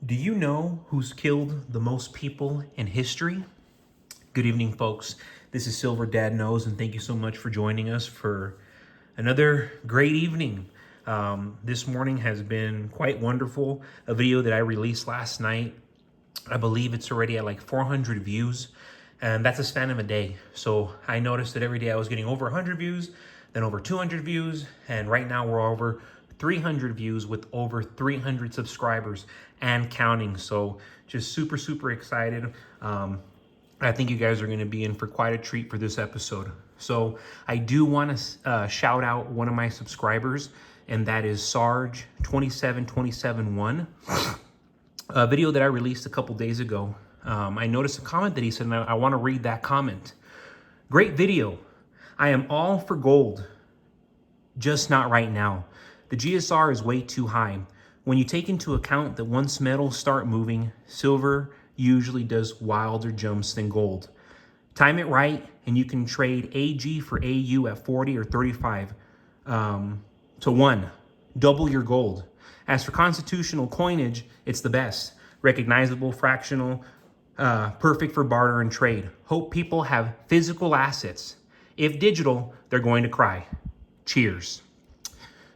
Do you know who's killed the most people in history? Good evening, folks. This is Silver Dad Knows, and thank you so much for joining us for another great evening. This morning has been quite wonderful. A video that I released last night, I believe it's already at like 400 views, and that's a span of a day. So I noticed that every day I was getting over 100 views, then over 200 views, and right now we're over 300 views with over 300 subscribers and counting. So just super, super excited. I think you guys are going to be in for quite a treat for this episode. So I do want to shout out one of my subscribers, and that is Sarge27271. A video that I released a couple days ago. I noticed a comment that he said, and I want to read that comment. Great video. I am all for gold, just not right now. The GSR is way too high. When you take into account that once metals start moving, silver usually does wilder jumps than gold. Time it right, and you can trade AG for AU at 40 or 35 to 1. Double your gold. As for constitutional coinage, it's the best. Recognizable, fractional, perfect for barter and trade. Hope people have physical assets. If digital, they're going to cry. Cheers.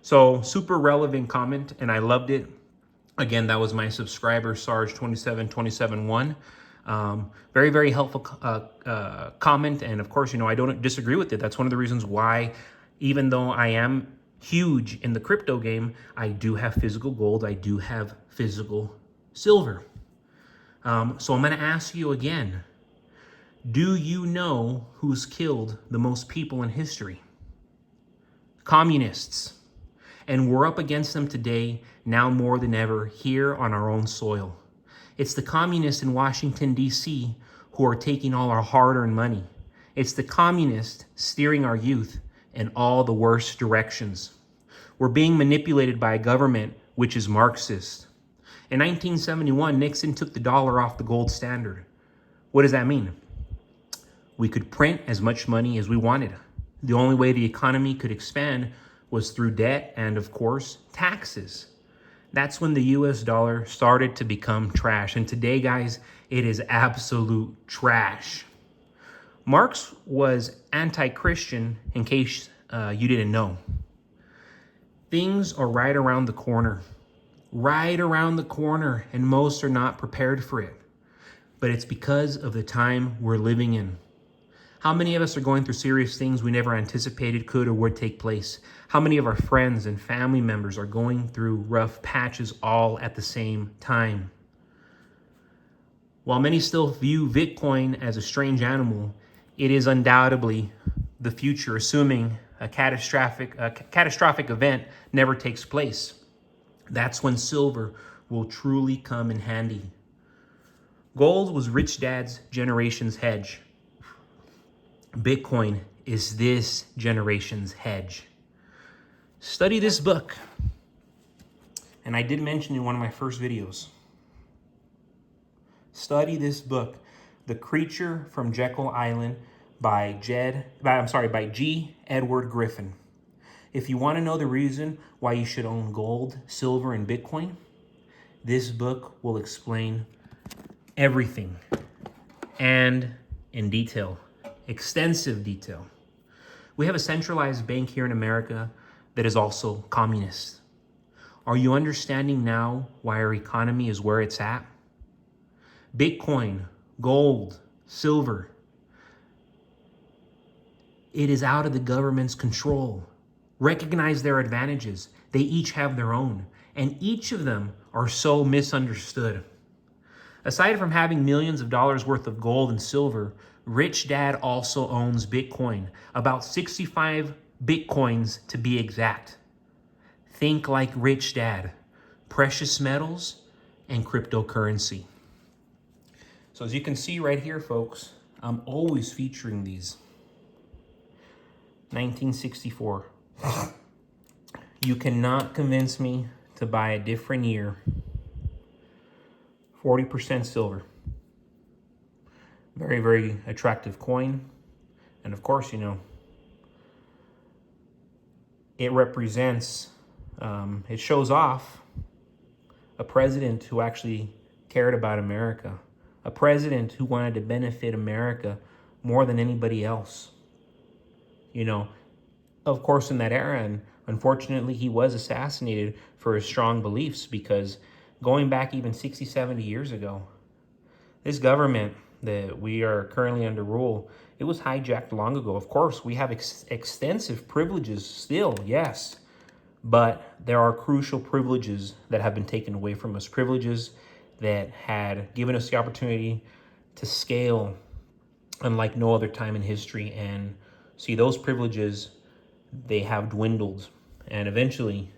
So super relevant comment, and I loved it. Again, that was my subscriber, Sarge27271. Very, very helpful comment. And of course, I don't disagree with it. That's one of the reasons why, even though I am huge in the crypto game, I do have physical gold. I do have physical silver. So I'm going to ask you again, do you know who's killed the most people in history? Communists. And we're up against them today, now more than ever, here on our own soil. It's the communists in Washington, D.C., who are taking all our hard-earned money. It's the communists steering our youth in all the worst directions. We're being manipulated by a government which is Marxist. In 1971, Nixon took the dollar off the gold standard. What does that mean? We could print as much money as we wanted. The only way the economy could expand was through debt and, of course, taxes. That's when the US dollar started to become trash. And today, guys, it is absolute trash. Marx was anti-Christian, in case you didn't know. Things are right around the corner. Right around the corner, and most are not prepared for it. But it's because of the time we're living in. How many of us are going through serious things we never anticipated could or would take place? How many of our friends and family members are going through rough patches all at the same time? While many still view Bitcoin as a strange animal, it is undoubtedly the future, assuming a catastrophic event never takes place. That's when silver will truly come in handy. Gold was Rich Dad's generation's hedge. Bitcoin is this generation's hedge. Study this book. And I did mention in one of my first videos. Study this book, The Creature from Jekyll Island by G. Edward Griffin. If you want to know the reason why you should own gold, silver, and Bitcoin, this book will explain everything and in detail. Extensive detail. We have a centralized bank here in America that is also communist. Are you understanding now why our economy is where it's at? Bitcoin, gold, silver. It is out of the government's control. Recognize their advantages. They each have their own, and each of them are so misunderstood. Aside from having millions of dollars worth of gold and silver, Rich Dad also owns Bitcoin, about 65 Bitcoins to be exact. Think like Rich Dad, precious metals and cryptocurrency. So as you can see right here, folks, I'm always featuring these. 1964. You cannot convince me to buy a different year. 40% silver. Very, very attractive coin. And of course, it represents, it shows off a president who actually cared about America, a president who wanted to benefit America more than anybody else. You know, of course, in that era, and unfortunately, he was assassinated for his strong beliefs, because going back even 60, 70 years ago, this government that we are currently under rule, it was hijacked long ago. Of course, we have extensive privileges still, yes, but there are crucial privileges that have been taken away from us, privileges that had given us the opportunity to scale unlike no other time in history. And see, those privileges, they have dwindled, and eventually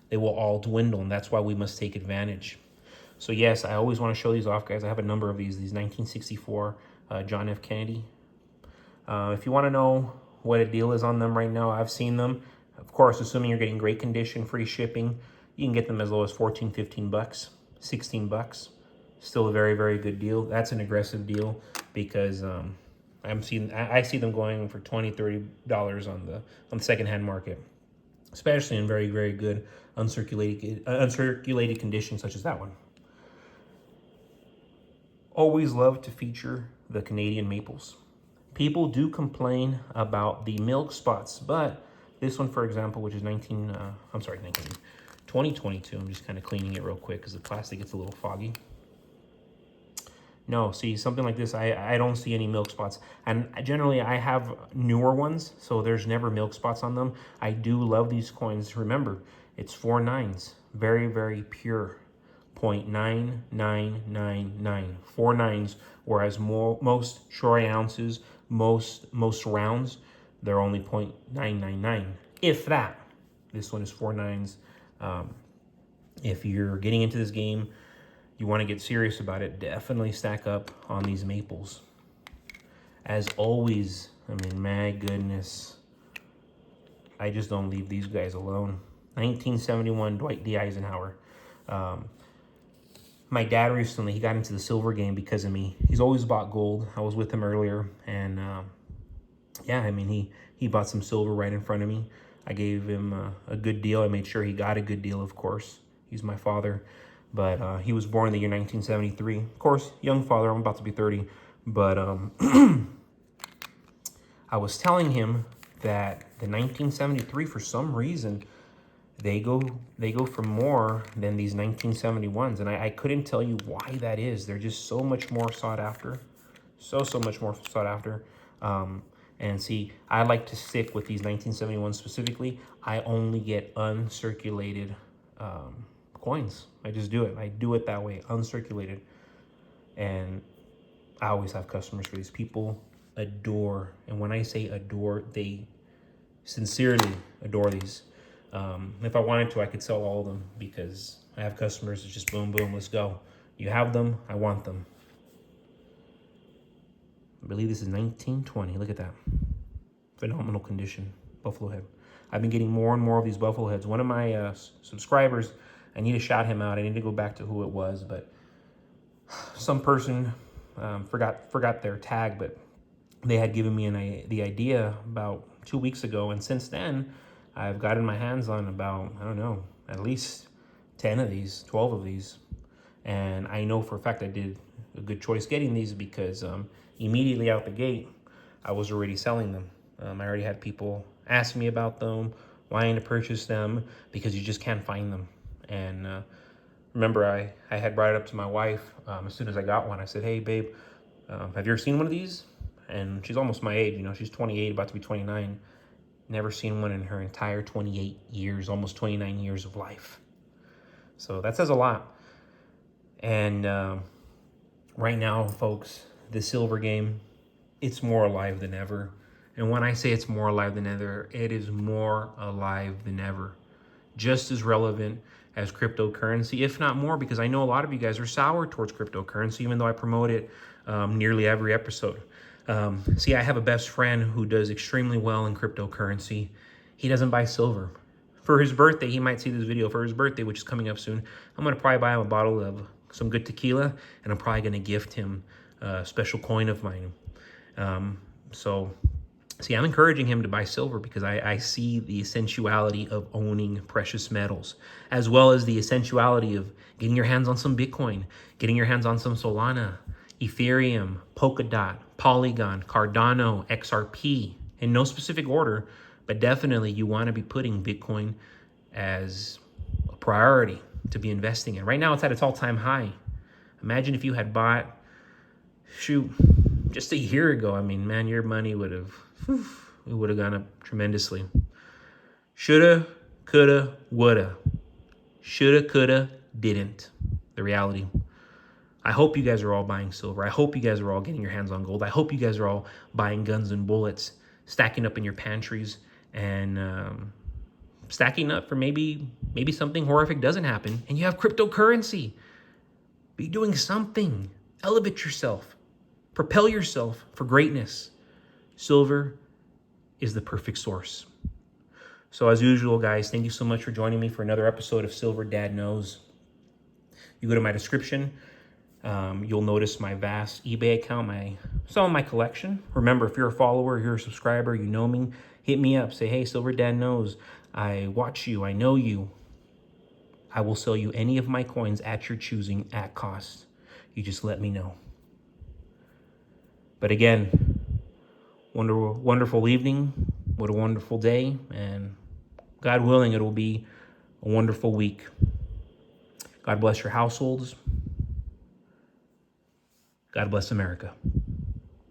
they will all dwindle, and that's why we must take advantage. So yes, I always want to show these off, guys. I have a number of these 1964 John F. Kennedy. If you want to know what a deal is on them right now, I've seen them. Of course, assuming you're getting great condition, free shipping, you can get them as low as 14, 15 bucks, 16 bucks. Still a very, very good deal. That's an aggressive deal, because I see them going for $20, $30 on the secondhand market, especially in very, very good uncirculated conditions such as that one. Always love to feature the Canadian maples. People do complain about the milk spots, but this one, for example, which is 2022, I'm just kind of cleaning it real quick because the plastic gets a little foggy. No, see, something like this, I don't see any milk spots. And generally, I have newer ones, so there's never milk spots on them. I do love these coins. Remember, it's 4 nines. Very, very pure. 0.9999. 4 nines, whereas most troy ounces, most rounds, they're only 0.999. If that. This one is 4 nines. If you're getting into this game, you want to get serious about it, definitely stack up on these maples. As always, I mean, my goodness, I just don't leave these guys alone. 1971, Dwight D. Eisenhower. My dad recently, he got into the silver game because of me. He's always bought gold. I was with him earlier, and yeah, I mean, he bought some silver right in front of me. I gave him a good deal. I made sure he got a good deal, of course. He's my father. But he was born in the year 1973. Of course, young father, I'm about to be 30. But I was telling him that the 1973, for some reason, they go for more than these 1971s. And I couldn't tell you why that is. They're just so much more sought after. So much more sought after. And see, I like to stick with these 1971s specifically. I only get uncirculated coins. I just do it. I do it that way, uncirculated. And I always have customers for these. People adore, and when I say adore, they sincerely adore these. If I wanted to, I could sell all of them, because I have customers. It's just boom, boom, let's go. You have them, I want them. I believe this is 1920. Look at that. Phenomenal condition, buffalo head. I've been getting more and more of these buffalo heads. One of my subscribers, I need to shout him out. I need to go back to who it was, but some person forgot their tag, but they had given me the idea about 2 weeks ago, and since then, I've gotten my hands on about, I don't know, at least 10 of these, 12 of these, and I know for a fact I did a good choice getting these, because immediately out the gate, I was already selling them. I already had people ask me about them, wanting to purchase them, because you just can't find them. And remember, I had brought it up to my wife as soon as I got one. I said, hey, babe, have you ever seen one of these? And she's almost my age, you know, she's 28, about to be 29. Never seen one in her entire 28 years, almost 29 years of life. So that says a lot. And right now, folks, the silver game, it's more alive than ever. And when I say it's more alive than ever, it is more alive than ever. Just as relevant as cryptocurrency, if not more, because I know a lot of you guys are sour towards cryptocurrency, even though I promote it nearly every episode. See, I have a best friend who does extremely well in cryptocurrency. He doesn't buy silver. For his birthday, he might see this video. For his birthday, which is coming up soon, I'm going to probably buy him a bottle of some good tequila, and I'm probably going to gift him a special coin of mine. So See, I'm encouraging him to buy silver because I see the essentiality of owning precious metals, as well as the essentiality of getting your hands on some Bitcoin, getting your hands on some Solana, Ethereum, Polkadot, Polygon, Cardano, XRP, in no specific order, but definitely you want to be putting Bitcoin as a priority to be investing in. Right now, it's at its all-time high. Imagine if you had bought, shoot, just a year ago. I mean, man, your money would have, it would have gone up tremendously. Shoulda, coulda, woulda. Shoulda, coulda, didn't. The reality. I hope you guys are all buying silver. I hope you guys are all getting your hands on gold. I hope you guys are all buying guns and bullets, stacking up in your pantries, and stacking up for maybe something horrific doesn't happen, and you have cryptocurrency. Be doing something. Elevate yourself. Propel yourself for greatness. Silver is the perfect source. So as usual, guys, thank you so much for joining me for another episode of Silver Dad Knows. You go to my description. You'll notice my vast eBay account, some of my collection. Remember, if you're a follower, you're a subscriber, you know me, hit me up. Say, hey, Silver Dad Knows. I watch you. I know you. I will sell you any of my coins at your choosing at cost. You just let me know. But again, wonderful evening. What a wonderful day. And God willing, it will be a wonderful week. God bless your households. God bless America.